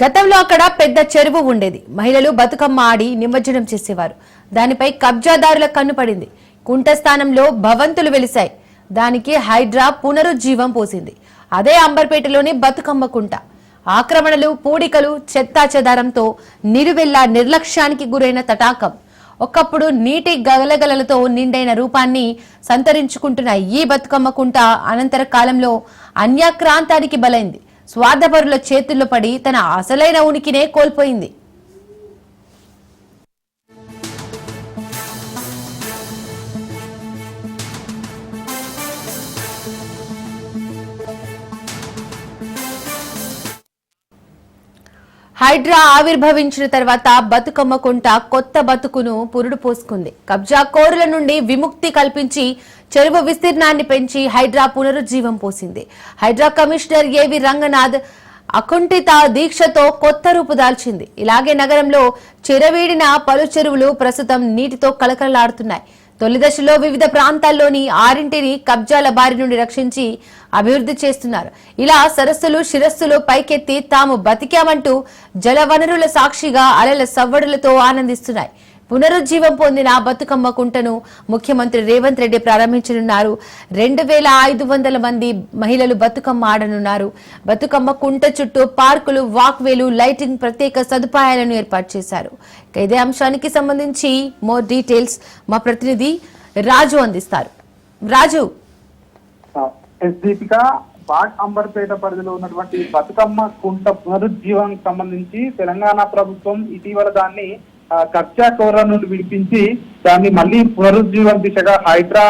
గతంలో అక్కడ పెద్ద చెరువు ఉండేది. మహిళలు బతుకమ్మ ఆడి నిమజ్జనం చేసేవారు. దానిపై కబ్జాదారుల కన్ను పడింది. కుంట స్థానంలో భవంతులు వెలిశాయి. దానికి హైడ్రా పునరుజ్జీవం పోసింది. అదే అంబర్పేటలోని బతుకమ్మ కుంట. ఆక్రమణలు, పూడికలు, చెత్తాచెదారంతో నిరువెల్లా నిర్లక్ష్యానికి గురైన తటాకం. ఒకప్పుడు నీటి గలగలలతో నిండైన రూపాన్ని సంతరించుకుంటున్న ఈ బతుకమ్మ కుంట అనంతర కాలంలో అన్యాక్రాంతానికి బలైంది. స్వార్థపరుల చేతుల్లో పడి తన అసలైన ఉనికినే కోల్పోయింది. హైడ్రా ఆవిర్భవించిన తర్వాత బతుకమ్మ కుంట కొత్త బతుకును పురుడు పోసుకుంది. కబ్జా కోరుల నుండి విముక్తి కల్పించి చెరువు విస్తీర్ణాన్ని పెంచి హైడ్రా పునరుజ్జీవం పోసింది. హైడ్రా కమిషనర్ ఏవి రంగనాథ్ అకుంఠిత దీక్షతో కొత్త రూపు దాల్చింది. ఇలాగే నగరంలో చెరవీడిన పలు చెరువులు ప్రస్తుతం నీటితో కలకలలాడుతున్నాయి. తొలి దశలో వివిధ ప్రాంతాల్లోని 6ని కబ్జాల బారి నుండి రక్షించి అభివృద్ధి చేస్తున్నారు. ఇలా సరస్సులు, శిరస్సులు పైకెత్తి తాము బతికామంటూ జలవనరుల సాక్షిగా అలల సవ్వడులతో ఆనందిస్తున్నాయి. పునరుజ్జీవం పొందిన బతుకమ్మ కుంటను ముఖ్యమంత్రి రేవంత్ రెడ్డి ప్రారంభించనున్నారు. 2500 మంది మహిళలు బతుకమ్మ ఆడనున్నారు. బతుకమ్మ కుంట చుట్టూ పార్కులు, వాక్వేలు, లైటింగ్, ప్రత్యేక సదుపాయాలను ఏర్పాటు చేశారు. ఇదే అంశానికి సంబంధించి మోర్ డీటెయిల్స్ మా ప్రతినిధి రాజు అందిస్తారు. రాజు, అంబర్పేట పరిధిలో ఉన్నటువంటి బతుకమ్మ కుంట పునరుజ్జీవానికి సంబంధించి తెలంగాణ ప్రభుత్వం ఇటీవల దాన్ని కబ్జా కోర నుండి విడిపించి దాన్ని మళ్ళీ పునరుజ్జీవం దిశగా హైడ్రా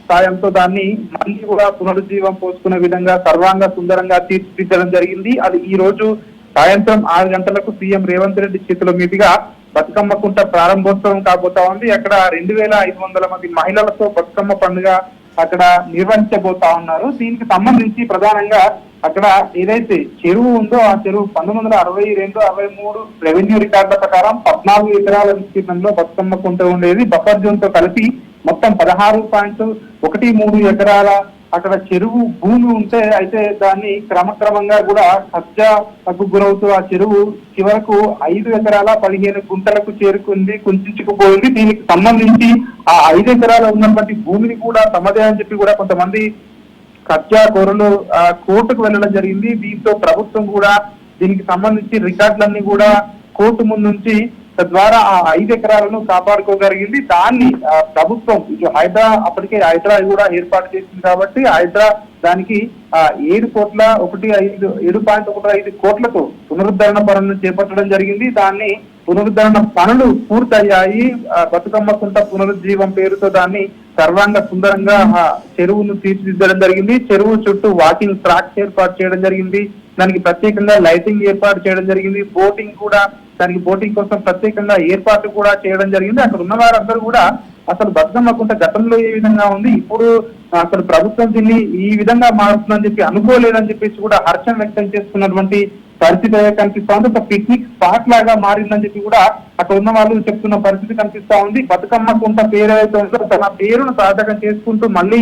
సాయంతో దాన్ని మళ్ళీ కూడా పునరుజ్జీవం పోసుకునే విధంగా సర్వాంగ సుందరంగా తీర్చిదిద్దడం జరిగింది. అది ఈ రోజు సాయంత్రం 6 గంటలకు సీఎం రేవంత్ రెడ్డి చేతుల మీదుగా బతుకమ్మ కుంట ప్రారంభోత్సవం కాబోతా ఉంది. అక్కడ 2500 మంది మహిళలతో బతుకమ్మ పండుగ అక్కడ నిర్వహించబోతా ఉన్నారు. దీనికి సంబంధించి ప్రధానంగా అక్కడ ఏదైతే చెరువు ఉందో ఆ చెరువు 1962-63 రెవెన్యూ రికార్డుల ప్రకారం 14 ఎకరాల విస్తీర్ణంలో బతుకమ్మ కుంట ఉండేది. బఫర్ జోన్ తో కలిపి మొత్తం 16.13 ఎకరాల అక్కడ చెరువు భూమి ఉంటే అయితే దాన్ని క్రమక్రమంగా కూడా కబ్జాకు గురవుతూ ఆ చెరువు చివరకు 5 ఎకరాల 15 గుంటలకు చేరుకుంది, కుంచుకుపోయింది. దీనికి సంబంధించి ఆ 5 ఎకరాల ఉన్నటువంటి భూమిని కూడా తమదే అని చెప్పి కూడా కొంతమంది కబ్జా కోరలు కోర్టుకు వెళ్ళడం జరిగింది. దీంతో ప్రభుత్వం కూడా దీనికి సంబంధించి రికార్డులన్నీ కూడా కోర్టు ముందుంచి తద్వారా ఆ 5 ఎకరాలను కాపాడుకోగలిగింది. దాన్ని ప్రభుత్వం ఇటు హైడ్రా అప్పటికే హైడ్రా కూడా ఏర్పాటు చేసింది కాబట్టి హైడ్రా దానికి 7.15 కోట్లతో పునరుద్ధరణ పనులను చేపట్టడం జరిగింది. దాన్ని పునరుద్ధరణ పనులు పూర్తయ్యాయి. బతుకమ్మ కుంట పునరుజ్జీవం పేరుతో దాన్ని సర్వాంగ సుందరంగా చెరువును తీర్చిదిద్దడం జరిగింది. చెరువు చుట్టూ వాకింగ్ ట్రాక్స్ ఏర్పాటు చేయడం జరిగింది. దానికి ప్రత్యేకంగా లైటింగ్ ఏర్పాటు చేయడం జరిగింది. బోటింగ్ కూడా దానికి బోటింగ్ కోసం ప్రత్యేకంగా ఏర్పాటు కూడా చేయడం జరిగింది. అక్కడ ఉన్న వారందరూ కూడా అసలు బతుకమ్మ కుంట గతంలో ఏ విధంగా ఉంది, ఇప్పుడు అసలు ప్రభుత్వం దీన్ని ఈ విధంగా మారుతుందని చెప్పి అనుకోలేదని చెప్పేసి కూడా హర్షం వ్యక్తం చేస్తున్నటువంటి పరిస్థితి కనిపిస్తా ఉంది. ఒక పిక్నిక్ స్పాట్ లాగా మారిందని చెప్పి కూడా అక్కడ ఉన్న వాళ్ళు చెప్తున్న పరిస్థితి కనిపిస్తా ఉంది. బతుకమ్మ కుంట పేరు ఏదైతే ఉందో తన పేరును సాధకం చేసుకుంటూ మళ్ళీ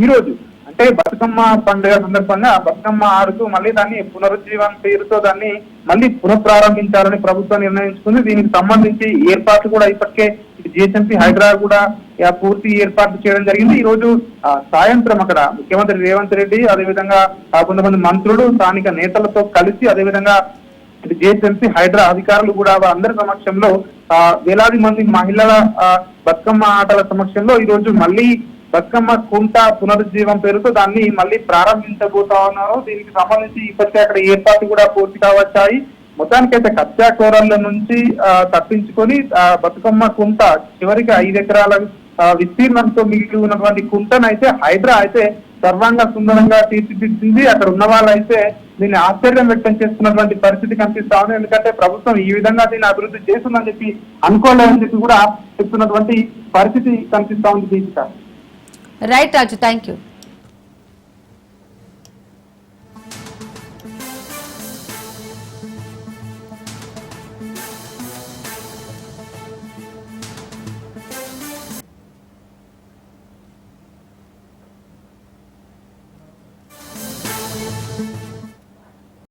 ఈ రోజు అంటే బతుకమ్మ పండుగ సందర్భంగా బతుకమ్మ ఆడుతూ మళ్ళీ దాన్ని పునరుజ్జీవం పేరుతో దాన్ని మళ్ళీ పునఃప్రారంభించాలని ప్రభుత్వం నిర్ణయించుకుంది. దీనికి సంబంధించి ఏర్పాట్లు కూడా ఇప్పటికే జిహెచ్ఎంసీ హైడ్రా కూడా పూర్తి ఏర్పాట్లు చేయడం జరిగింది. ఈ రోజు సాయంత్రం అక్కడ ముఖ్యమంత్రి రేవంత్ రెడ్డి అదేవిధంగా కొంతమంది మంత్రులు స్థానిక నేతలతో కలిసి అదేవిధంగా జిహెచ్ఎంసీ హైడ్రా అధికారులు కూడా అందరి సమక్షంలో వేలాది మంది మహిళల బతుకమ్మ ఆటల సమక్షంలో ఈ రోజు మళ్ళీ బతుకమ్మ కుంట పునరుజ్జీవం పేరుతో దాన్ని మళ్ళీ ప్రారంభించబోతా ఉన్నారు. దీనికి సంబంధించి ఇప్పటికే అక్కడ ఏర్పాట్లు కూడా పూర్తి కావచ్చాయి. మొత్తానికైతే కబ్జా కోరల నుంచి తప్పించుకొని బతుకమ్మ కుంట చివరికి 5 ఎకరాల విస్తీర్ణంతో మిగిలి ఉన్నటువంటి కుంటను అయితే హైడ్రా అయితే సర్వాంగ సుందరంగా తీర్చిదిద్దింది. అక్కడ ఉన్న వాళ్ళైతే దీన్ని ఆశ్చర్యం వ్యక్తం చేస్తున్నటువంటి పరిస్థితి కనిపిస్తా ఉంది. ఎందుకంటే ప్రభుత్వం ఈ విధంగా దీన్ని అభివృద్ధి చేస్తుందని చెప్పి అనుకోలేదని చెప్పి కూడా చెప్తున్నటువంటి పరిస్థితి కనిపిస్తా ఉంది. Deepika. Right Raju, thank you.